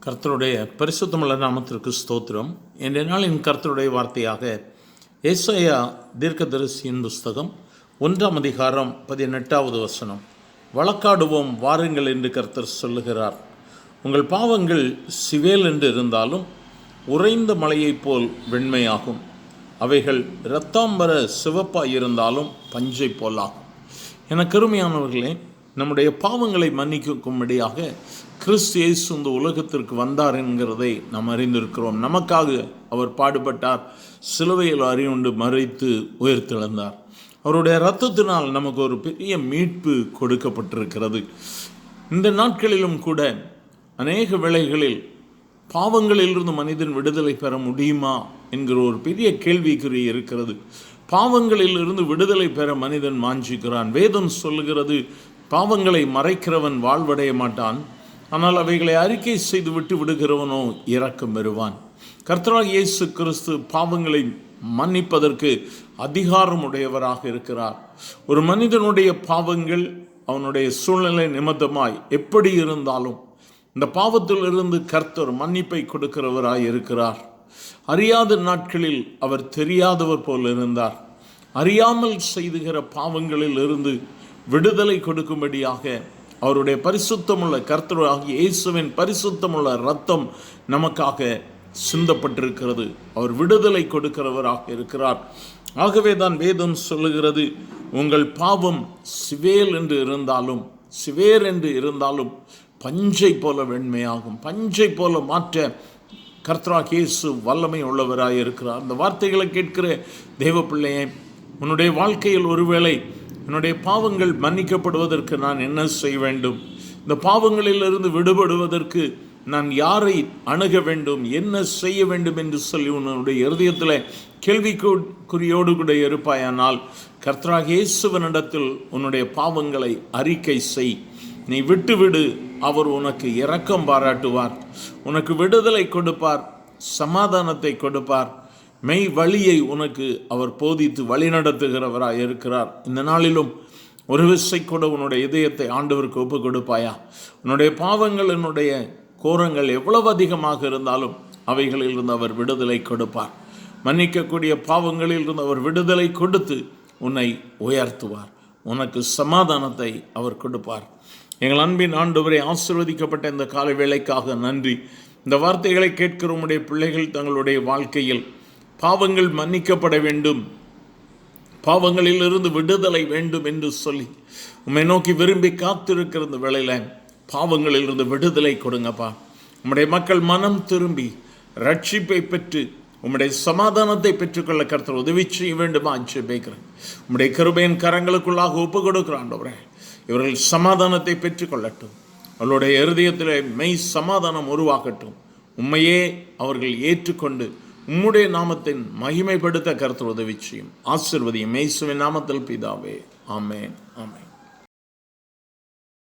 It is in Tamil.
கர்த்தருடைய பரிசுத்தமுள்ள நாமத்திற்கு ஸ்தோத்திரம். இன்றைய நாளின் கர்த்தருடைய வார்த்தையாக ஏசாயா தீர்க்கதரிசியின் புஸ்தகம் 1ஆம் அதிகாரம் 18வது வசனம். வழக்காடுவோம் வாருங்கள் என்று கர்த்தர் சொல்லுகிறார். உங்கள் பாவங்கள் சிவேல் என்று இருந்தாலும் உறைந்த மலையைப் போல் வெண்மையாகும். அவைகள் இரத்தாம்பர சிவப்பாய் இருந்தாலும் பஞ்சை போலாகும். என கருமையானவர்களே, நம்முடைய பாவங்களை மன்னிக்கும்படியாக கிறிஸ்து இயேசு இந்த உலகத்திற்கு வந்தார் என்கிறதை நாம் அறிந்திருக்கிறோம். நமக்காக அவர் பாடுபட்டார், சிலுவையில் அறியுண்டு மறித்து உயிர்த்தெழுந்தார். அவருடைய இரத்தத்தினால் நமக்கு ஒரு பெரிய மீட்பு கொடுக்கப்பட்டிருக்கிறது. இந்த நாட்களிலும் கூட அநேக வேளைகளில் பாவங்களிலிருந்து மனிதன் விடுதலை பெற முடியுமா என்கிற ஒரு பெரிய கேள்விக்குறி இருக்கிறது. பாவங்களிலிருந்து விடுதலை பெற மனிதன் வாஞ்சிக்கிறான். வேதம் சொல்லுகிறது, பாவங்களை மறைக்கிறவன் வாழ்வடைய மாட்டான், ஆனால் அவைகளை அறிக்கை செய்து விட்டு விடுகிறவனோ இரக்கம் பெறுவான். கர்த்தராகிய இயேசு கிறிஸ்து பாவங்களை மன்னிப்பதற்கு அதிகாரமுடையவராக இருக்கிறார். ஒரு மனிதனுடைய பாவங்கள் அவனுடைய சூழ்நிலை நிமித்தமாய் எப்படி இருந்தாலும் இந்த பாவத்திலிருந்து கர்த்தர் மன்னிப்பை கொடுக்கிறவராய் இருக்கிறார். அறியாத நாட்களில் அவர் தெரியாதவர் போல் இருந்தார். அறியாமல் செய்துகிற பாவங்களில் இருந்து விடுதலை கொடுக்கும்படியாக அவருடைய பரிசுத்தமுள்ள கர்த்தராகிய இயேசுவின் பரிசுத்தமுள்ள இரத்தம் நமக்காக சிந்தப்பட்டிருக்கிறது. அவர் விடுதலை கொடுக்கிறவராக இருக்கிறார். ஆகவே தான் வேதம் சொல்லுகிறது, உங்கள் பாவம் சிவேல் என்று இருந்தாலும் சிவேர் என்று இருந்தாலும் பஞ்சை போல வெண்மையாகும். பஞ்சை போல மாற்ற கர்த்தராகிய இயேசு வல்லமை உள்ளவராக இருக்கிறார். அந்த வார்த்தைகளை கேட்கிற தேவ பிள்ளையே, உன்னுடைய வாழ்க்கையில் ஒருவேளை என்னுடைய பாவங்கள் மன்னிக்கப்படுவதற்கு நான் என்ன செய்ய வேண்டும், இந்த பாவங்களிலிருந்து விடுபடுவதற்கு நான் யாரை அணுக வேண்டும், என்ன செய்ய வேண்டும் என்று சொல்லி உன்னுடைய இருதயத்தில் கேள்விக்குறியோடு கூட இருப்பாயானால் கர்த்தராகிய இயேசுவினிடத்தில் உன்னுடைய பாவங்களை அறிக்கை செய். நீ விட்டுவிடு. அவர் உனக்கு இரக்கம் பாராட்டுவார், உனக்கு விடுதலை கொடுப்பார், சமாதானத்தை கொடுப்பார், மெய் வழியை உனக்கு அவர் போதித்து வழிநடத்துகிறவராக இருக்கிறார். இந்த நாளிலும் ஒரு விசை கூட உன்னுடைய இதயத்தை ஆண்டவருக்கு ஒப்பு கொடுப்பாயா? உன்னுடைய பாவங்கள், என்னுடைய கோரங்கள் எவ்வளவு அதிகமாக இருந்தாலும் அவைகளில் இருந்து அவர் விடுதலை கொடுப்பார். மன்னிக்கக்கூடிய பாவங்களில் இருந்து அவர் விடுதலை கொடுத்து உன்னை உயர்த்துவார். உனக்கு சமாதானத்தை அவர் கொடுப்பார். எங்கள் அன்பின் ஆண்டவரை, ஆசீர்வதிக்கப்பட்ட இந்த காலை வேளைக்காக நன்றி. இந்த வார்த்தைகளை கேட்கிற உம்முடைய பிள்ளைகள் தங்களுடைய வாழ்க்கையில் பாவங்கள் மன்னிக்கப்பட வேண்டும், பாவங்களில் இருந்து விடுதலை வேண்டும் என்று சொல்லி உம்மை நோக்கி விரும்பி காத்திருக்கிற இந்த வேளையில் பாவங்களில் இருந்து விடுதலை கொடுங்கப்பா. உம்முடைய மக்கள் மனம் திரும்பி ரட்சிப்பை பெற்று உம்முடைய சமாதானத்தை பெற்றுக்கொள்ள கர்த்தர் உதவி செய்ய வேண்டுமா ஜெபிக்கிறேன். உம்முடைய கிருபையின் கரங்களுக்குள்ளாக ஒப்பு கொடுக்கிறான். இவர்கள் சமாதானத்தை பெற்றுக்கொள்ளட்டும். அவர்களுடைய இருதயத்தில் மெய் சமாதானம் உருவாக்கட்டும். உம்மையே அவர்கள் ஏற்றுக்கொண்டு உம்முடைய நாமத்தின் மகிமைப்படுத்த கர்த்தர் உதவி செய்யும். ஆசீர்வதியும் இயேசுவின் நாமத்தில் பிதாவே. ஆமென், ஆமென்.